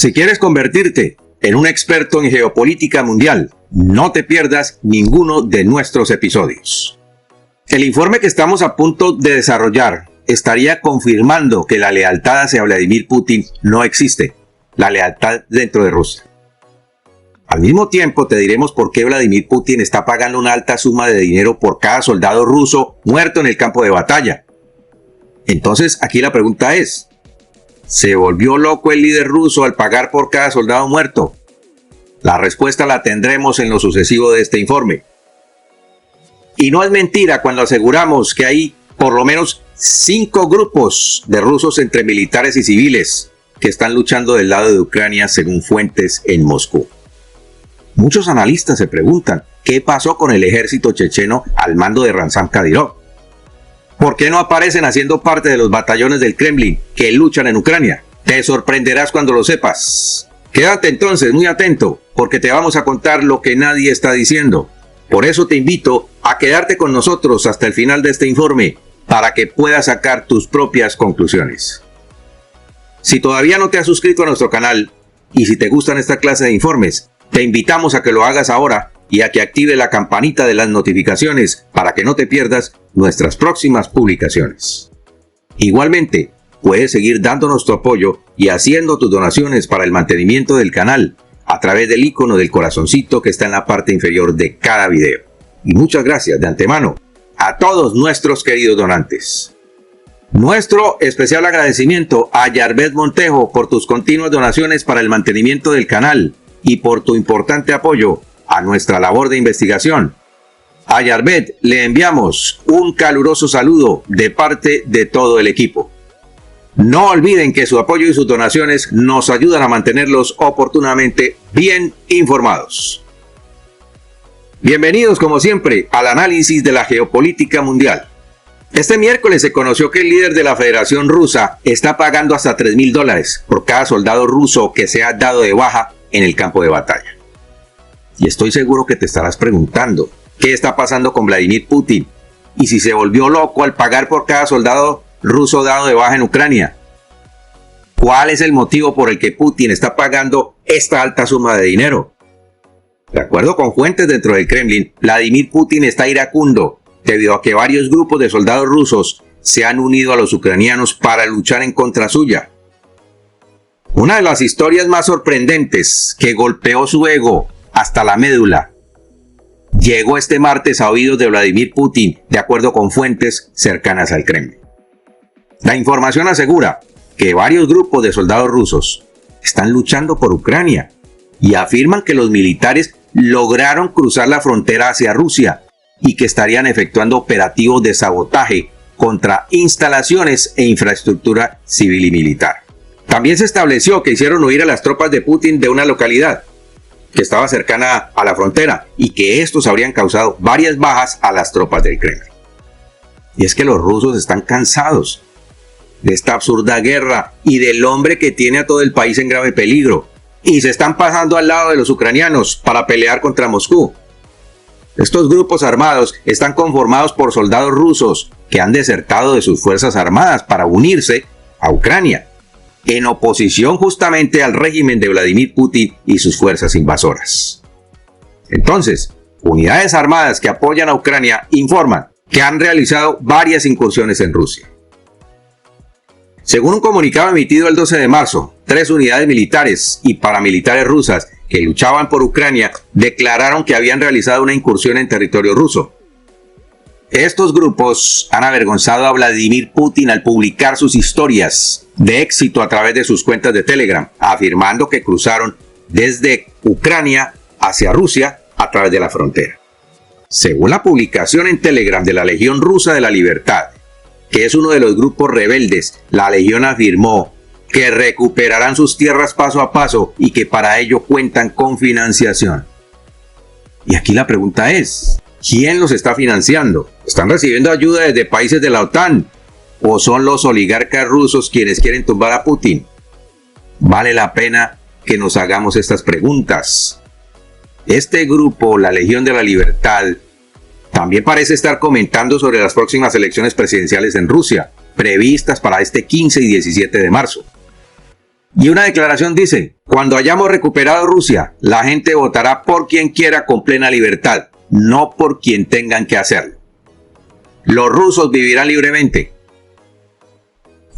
Si quieres convertirte en un experto en geopolítica mundial, no te pierdas ninguno de nuestros episodios. El informe que estamos a punto de desarrollar estaría confirmando que la lealtad hacia Vladimir Putin no existe, la lealtad dentro de Rusia. Al mismo tiempo te diremos por qué Vladimir Putin está pagando una alta suma de dinero por cada soldado ruso muerto en el campo de batalla. Entonces aquí la pregunta es, ¿se volvió loco el líder ruso al pagar por cada soldado muerto? La respuesta la tendremos en lo sucesivo de este informe. Y no es mentira cuando aseguramos que hay por lo menos 5 grupos de rusos entre militares y civiles que están luchando del lado de Ucrania según fuentes en Moscú. Muchos analistas se preguntan qué pasó con el ejército checheno al mando de Ramzan Kadyrov. ¿Por qué no aparecen haciendo parte de los batallones del Kremlin que luchan en Ucrania? Te sorprenderás cuando lo sepas. Quédate entonces muy atento, porque te vamos a contar lo que nadie está diciendo. Por eso te invito a quedarte con nosotros hasta el final de este informe, para que puedas sacar tus propias conclusiones. Si todavía no te has suscrito a nuestro canal, y si te gustan esta clase de informes, te invitamos a que lo hagas ahora y a que active la campanita de las notificaciones para que no te pierdas nuestras próximas publicaciones. Igualmente, puedes seguir dándonos tu apoyo y haciendo tus donaciones para el mantenimiento del canal a través del icono del corazoncito que está en la parte inferior de cada video. Y muchas gracias de antemano a todos nuestros queridos donantes. Nuestro especial agradecimiento a Yarvet Montejo por tus continuas donaciones para el mantenimiento del canal y por tu importante apoyo a nuestra labor de investigación. A Yarvet le enviamos un caluroso saludo de parte de todo el equipo. No olviden que su apoyo y sus donaciones nos ayudan a mantenerlos oportunamente bien informados. Bienvenidos como siempre al análisis de la geopolítica mundial. Este miércoles se conoció que el líder de la Federación Rusa está pagando hasta $3.000 por cada soldado ruso que se ha dado de baja en el campo de batalla. Y estoy seguro que te estarás preguntando, ¿qué está pasando con Vladimir Putin? Y si se volvió loco al pagar por cada soldado ruso dado de baja en Ucrania. ¿Cuál es el motivo por el que Putin está pagando esta alta suma de dinero? De acuerdo con fuentes dentro del Kremlin, Vladimir Putin está iracundo debido a que varios grupos de soldados rusos se han unido a los ucranianos para luchar en contra suya. Una de las historias más sorprendentes que golpeó su ego hasta la médula llegó este martes a oídos de Vladimir Putin, de acuerdo con fuentes cercanas al Kremlin. La información asegura que varios grupos de soldados rusos están luchando por Ucrania y afirman que los militares lograron cruzar la frontera hacia Rusia y que estarían efectuando operativos de sabotaje contra instalaciones e infraestructura civil y militar. También se estableció que hicieron huir a las tropas de Putin de una localidad que estaba cercana a la frontera y que estos habrían causado varias bajas a las tropas del Kremlin. Y es que los rusos están cansados de esta absurda guerra y del hombre que tiene a todo el país en grave peligro, y se están pasando al lado de los ucranianos para pelear contra Moscú. Estos grupos armados están conformados por soldados rusos que han desertado de sus fuerzas armadas para unirse a Ucrania, en oposición justamente al régimen de Vladimir Putin y sus fuerzas invasoras. Entonces, unidades armadas que apoyan a Ucrania informan que han realizado varias incursiones en Rusia. Según un comunicado emitido el 12 de marzo, 3 unidades militares y paramilitares rusas que luchaban por Ucrania declararon que habían realizado una incursión en territorio ruso. Estos grupos han avergonzado a Vladimir Putin al publicar sus historias de éxito a través de sus cuentas de Telegram, afirmando que cruzaron desde Ucrania hacia Rusia a través de la frontera. Según la publicación en Telegram de la Legión Rusa de la Libertad, que es uno de los grupos rebeldes, la Legión afirmó que recuperarán sus tierras paso a paso y que para ello cuentan con financiación. Y aquí la pregunta es, ¿quién los está financiando? ¿Están recibiendo ayuda desde países de la OTAN? ¿O son los oligarcas rusos quienes quieren tumbar a Putin? Vale la pena que nos hagamos estas preguntas. Este grupo, la Legión de la Libertad, también parece estar comentando sobre las próximas elecciones presidenciales en Rusia, previstas para este 15 y 17 de marzo. Y una declaración dice: cuando hayamos recuperado Rusia, la gente votará por quien quiera con plena libertad, no por quien tengan que hacerlo. Los rusos vivirán libremente.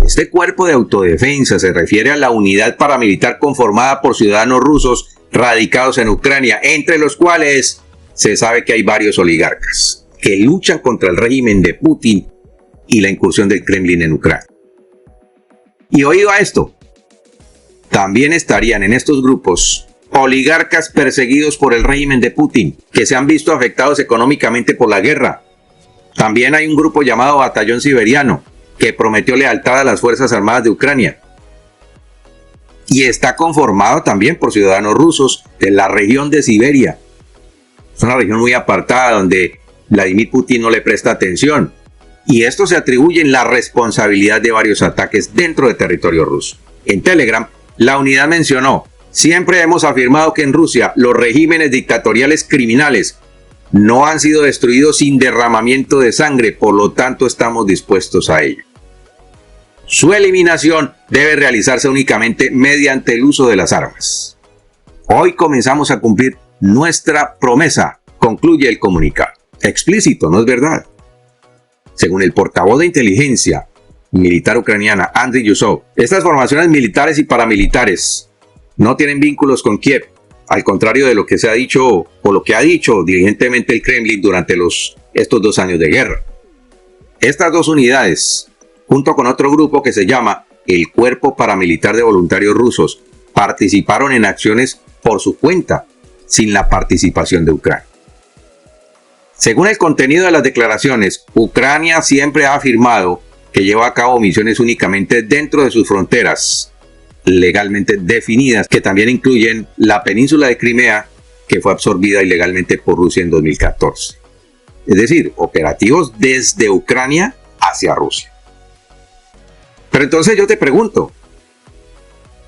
Este cuerpo de autodefensa se refiere a la unidad paramilitar conformada por ciudadanos rusos radicados en Ucrania, entre los cuales se sabe que hay varios oligarcas que luchan contra el régimen de Putin y la incursión del Kremlin en Ucrania. Y oído a esto, también estarían en estos grupos oligarcas perseguidos por el régimen de Putin, que se han visto afectados económicamente por la guerra. También hay un grupo llamado Batallón Siberiano, que prometió lealtad a las Fuerzas Armadas de Ucrania. Y está conformado también por ciudadanos rusos de la región de Siberia. Es una región muy apartada donde Vladimir Putin no le presta atención. Y esto se atribuye en la responsabilidad de varios ataques dentro de territorio ruso. En Telegram, la unidad mencionó: siempre hemos afirmado que en Rusia los regímenes dictatoriales criminales no han sido destruidos sin derramamiento de sangre, por lo tanto estamos dispuestos a ello. Su eliminación debe realizarse únicamente mediante el uso de las armas. Hoy comenzamos a cumplir nuestra promesa, concluye el comunicado. Explícito, ¿no es verdad? Según el portavoz de inteligencia militar ucraniana, Andriy Yusov, estas formaciones militares y paramilitares no tienen vínculos con Kiev, al contrario de lo que se ha dicho o lo que ha dicho diligentemente el Kremlin durante estos 2 años de guerra. Estas dos unidades, junto con otro grupo que se llama el Cuerpo Paramilitar de Voluntarios Rusos, participaron en acciones por su cuenta, sin la participación de Ucrania. Según el contenido de las declaraciones, Ucrania siempre ha afirmado que lleva a cabo misiones únicamente dentro de sus fronteras legalmente definidas, que también incluyen la península de Crimea, que fue absorbida ilegalmente por Rusia en 2014. Es decir, operativos desde Ucrania hacia Rusia. Pero entonces yo te pregunto,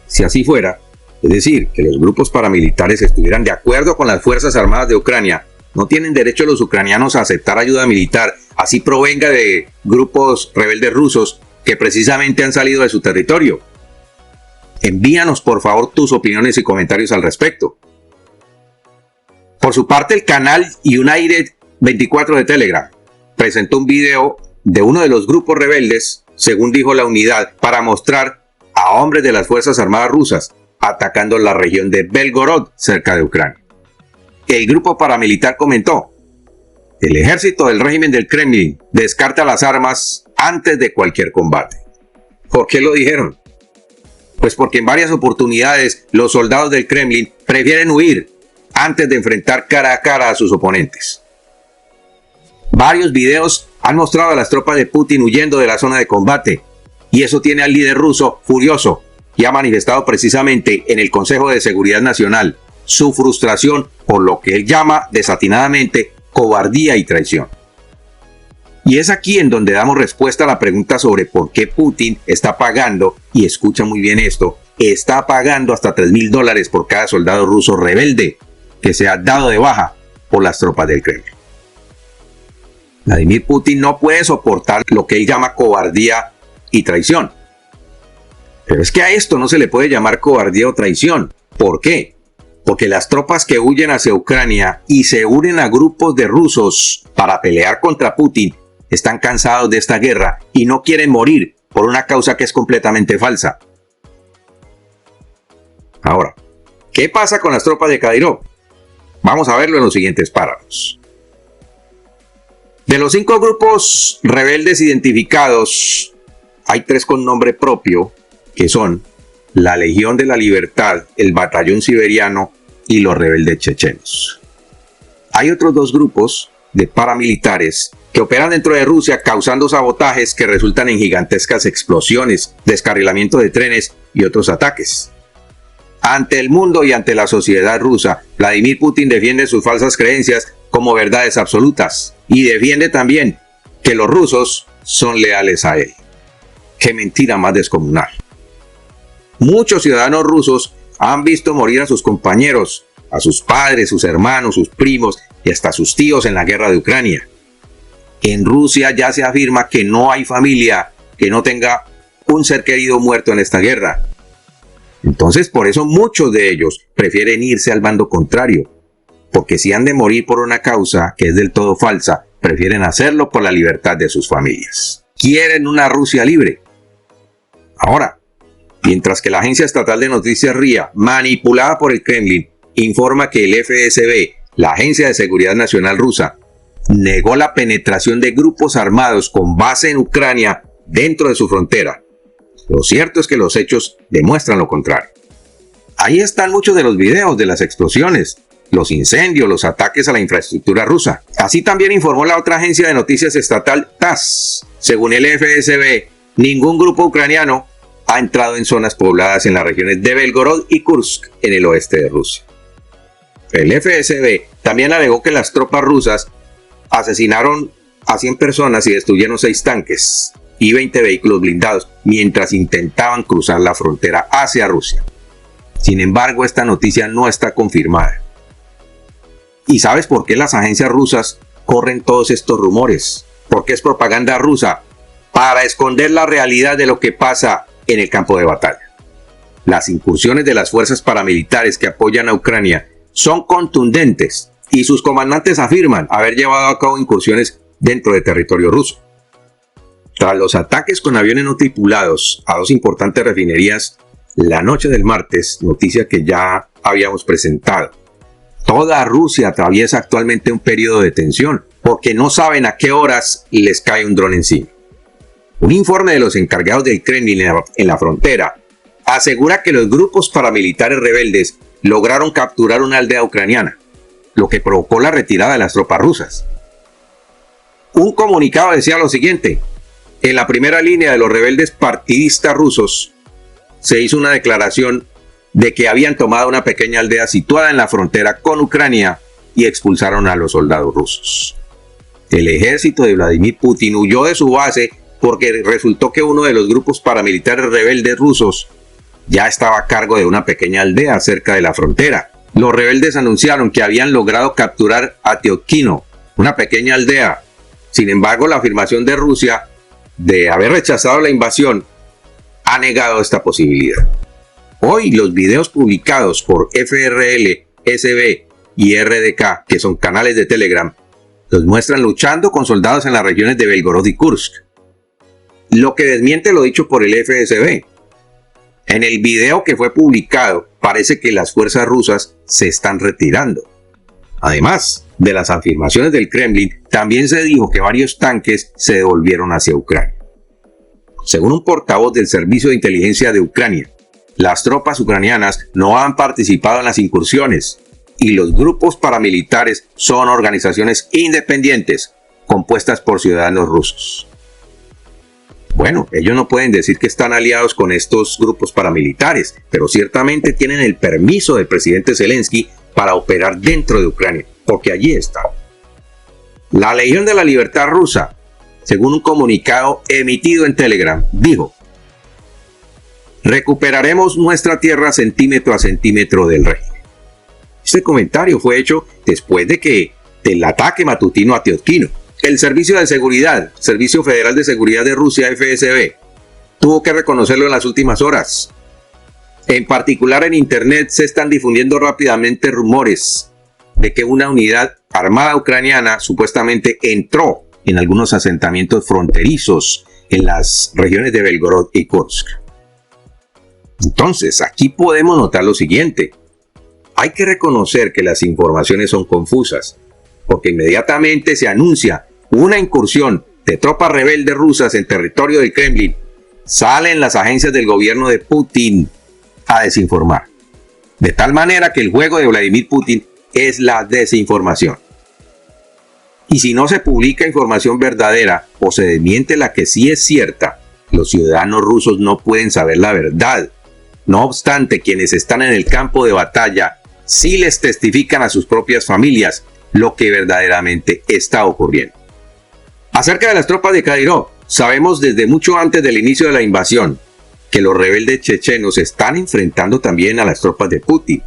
si así fuera, es decir, que los grupos paramilitares estuvieran de acuerdo con las Fuerzas Armadas de Ucrania, ¿no tienen derecho los ucranianos a aceptar ayuda militar, así provenga de grupos rebeldes rusos que precisamente han salido de su territorio? Envíanos por favor tus opiniones y comentarios al respecto. Por su parte, el canal United 24 de Telegram presentó un video de uno de los grupos rebeldes, según dijo la unidad, para mostrar a hombres de las Fuerzas Armadas rusas atacando la región de Belgorod, cerca de Ucrania. El grupo paramilitar comentó: el ejército del régimen del Kremlin descarta las armas antes de cualquier combate. ¿Por qué lo dijeron? Pues porque en varias oportunidades los soldados del Kremlin prefieren huir antes de enfrentar cara a cara a sus oponentes. Varios videos han mostrado a las tropas de Putin huyendo de la zona de combate, y eso tiene al líder ruso furioso, y ha manifestado precisamente en el Consejo de Seguridad Nacional su frustración por lo que él llama desatinadamente cobardía y traición. Y es aquí en donde damos respuesta a la pregunta sobre por qué Putin está pagando, y escucha muy bien esto, está pagando hasta $3,000 por cada soldado ruso rebelde que se ha dado de baja por las tropas del Kremlin. Vladimir Putin no puede soportar lo que él llama cobardía y traición. Pero es que a esto no se le puede llamar cobardía o traición. ¿Por qué? Porque las tropas que huyen hacia Ucrania y se unen a grupos de rusos para pelear contra Putin están cansados de esta guerra y no quieren morir por una causa que es completamente falsa. Ahora, ¿qué pasa con las tropas de Kadyrov? Vamos a verlo en los siguientes párrafos. De los 5 grupos rebeldes identificados, hay 3 con nombre propio, que son la Legión de la Libertad, el Batallón Siberiano y los rebeldes chechenos. Hay otros 2 grupos de paramilitares que operan dentro de Rusia causando sabotajes que resultan en gigantescas explosiones, descarrilamiento de trenes y otros ataques. Ante el mundo y ante la sociedad rusa, Vladimir Putin defiende sus falsas creencias como verdades absolutas y defiende también que los rusos son leales a él. ¡Qué mentira más descomunal! Muchos ciudadanos rusos han visto morir a sus compañeros, a sus padres, sus hermanos, sus primos y hasta sus tíos en la guerra de Ucrania. En Rusia ya se afirma que no hay familia que no tenga un ser querido muerto en esta guerra. Entonces, por eso muchos de ellos prefieren irse al bando contrario, porque si han de morir por una causa que es del todo falsa, prefieren hacerlo por la libertad de sus familias. Quieren una Rusia libre. Ahora, mientras que la agencia estatal de noticias RIA, manipulada por el Kremlin, informa que el FSB, la Agencia de Seguridad Nacional rusa, negó la penetración de grupos armados con base en Ucrania dentro de su frontera. Lo cierto es que los hechos demuestran lo contrario. Ahí están muchos de los videos de las explosiones, los incendios, los ataques a la infraestructura rusa. Así también informó la otra agencia de noticias estatal TASS. Según el FSB, ningún grupo ucraniano ha entrado en zonas pobladas en las regiones de Belgorod y Kursk, en el oeste de Rusia. El FSB también alegó que las tropas rusas asesinaron a 100 personas y destruyeron 6 tanques y 20 vehículos blindados mientras intentaban cruzar la frontera hacia Rusia. Sin embargo, esta noticia no está confirmada. ¿Y sabes por qué las agencias rusas corren todos estos rumores? Porque es propaganda rusa para esconder la realidad de lo que pasa en el campo de batalla. Las incursiones de las fuerzas paramilitares que apoyan a Ucrania son contundentes y sus comandantes afirman haber llevado a cabo incursiones dentro de territorio ruso. Tras los ataques con aviones no tripulados a 2 importantes refinerías la noche del martes, noticia que ya habíamos presentado, toda Rusia atraviesa actualmente un periodo de tensión porque no saben a qué horas les cae un dron encima. Un informe de los encargados del Kremlin en la frontera asegura que los grupos paramilitares rebeldes lograron capturar una aldea ucraniana, lo que provocó la retirada de las tropas rusas. Un comunicado decía lo siguiente: en la primera línea de los rebeldes partidistas rusos se hizo una declaración de que habían tomado una pequeña aldea situada en la frontera con Ucrania y expulsaron a los soldados rusos. El ejército de Vladimir Putin huyó de su base porque resultó que uno de los grupos paramilitares rebeldes rusos ya estaba a cargo de una pequeña aldea cerca de la frontera. Los rebeldes anunciaron que habían logrado capturar a Teotkino, una pequeña aldea. Sin embargo, la afirmación de Rusia de haber rechazado la invasión ha negado esta posibilidad. Hoy los videos publicados por FRL, SB y RDK, que son canales de Telegram, los muestran luchando con soldados en las regiones de Belgorod y Kursk, lo que desmiente lo dicho por el FSB. En el video que fue publicado, parece que las fuerzas rusas se están retirando. Además de las afirmaciones del Kremlin, también se dijo que varios tanques se devolvieron hacia Ucrania. Según un portavoz del Servicio de Inteligencia de Ucrania, las tropas ucranianas no han participado en las incursiones y los grupos paramilitares son organizaciones independientes compuestas por ciudadanos rusos. Bueno, ellos no pueden decir que están aliados con estos grupos paramilitares, pero ciertamente tienen el permiso del presidente Zelensky para operar dentro de Ucrania, porque allí está. La Legión de la Libertad rusa, según un comunicado emitido en Telegram, dijo: recuperaremos nuestra tierra centímetro a centímetro del régimen. Este comentario fue hecho después del ataque matutino a Teotkino. El Servicio de Seguridad, Servicio Federal de Seguridad de Rusia, FSB, tuvo que reconocerlo en las últimas horas. En particular en Internet se están difundiendo rápidamente rumores de que una unidad armada ucraniana supuestamente entró en algunos asentamientos fronterizos en las regiones de Belgorod y Kursk. Entonces, aquí podemos notar lo siguiente: hay que reconocer que las informaciones son confusas, porque inmediatamente se anuncia una incursión de tropas rebeldes rusas en territorio del Kremlin, salen las agencias del gobierno de Putin a desinformar. De tal manera que el juego de Vladimir Putin es la desinformación. Y si no se publica información verdadera o se desmiente la que sí es cierta, los ciudadanos rusos no pueden saber la verdad. No obstante, quienes están en el campo de batalla sí les testifican a sus propias familias lo que verdaderamente está ocurriendo. Acerca de las tropas de Kadyrov, sabemos desde mucho antes del inicio de la invasión que los rebeldes chechenos están enfrentando también a las tropas de Putin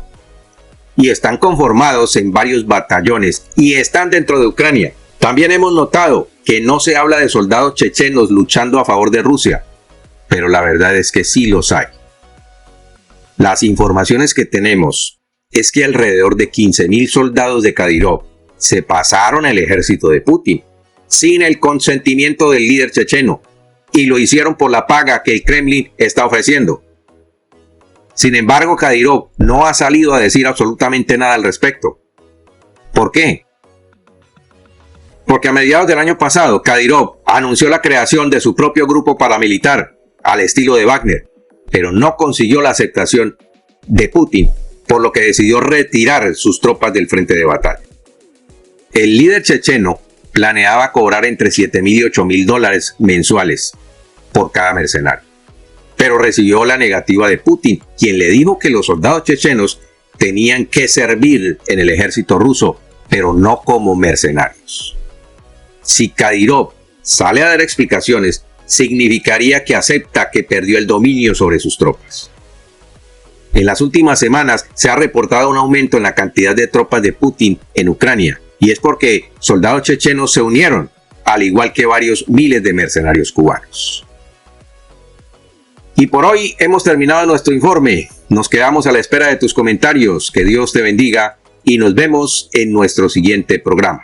y están conformados en varios batallones y están dentro de Ucrania. También hemos notado que no se habla de soldados chechenos luchando a favor de Rusia, pero la verdad es que sí los hay. Las informaciones que tenemos es que alrededor de 15.000 soldados de Kadyrov se pasaron al ejército de Putin sin el consentimiento del líder checheno y lo hicieron por la paga que el Kremlin está ofreciendo. Sin embargo, Kadyrov no ha salido a decir absolutamente nada al respecto. ¿Por qué? Porque a mediados del año pasado, Kadyrov anunció la creación de su propio grupo paramilitar, al estilo de Wagner, pero no consiguió la aceptación de Putin, por lo que decidió retirar sus tropas del frente de batalla. El líder checheno planeaba cobrar entre $7,000 y $8,000 mensuales por cada mercenario, pero recibió la negativa de Putin, quien le dijo que los soldados chechenos tenían que servir en el ejército ruso, pero no como mercenarios. Si Kadyrov sale a dar explicaciones, significaría que acepta que perdió el dominio sobre sus tropas. En las últimas semanas se ha reportado un aumento en la cantidad de tropas de Putin en Ucrania, y es porque soldados chechenos se unieron, al igual que varios miles de mercenarios cubanos. Y por hoy hemos terminado nuestro informe. Nos quedamos a la espera de tus comentarios. Que Dios te bendiga y nos vemos en nuestro siguiente programa.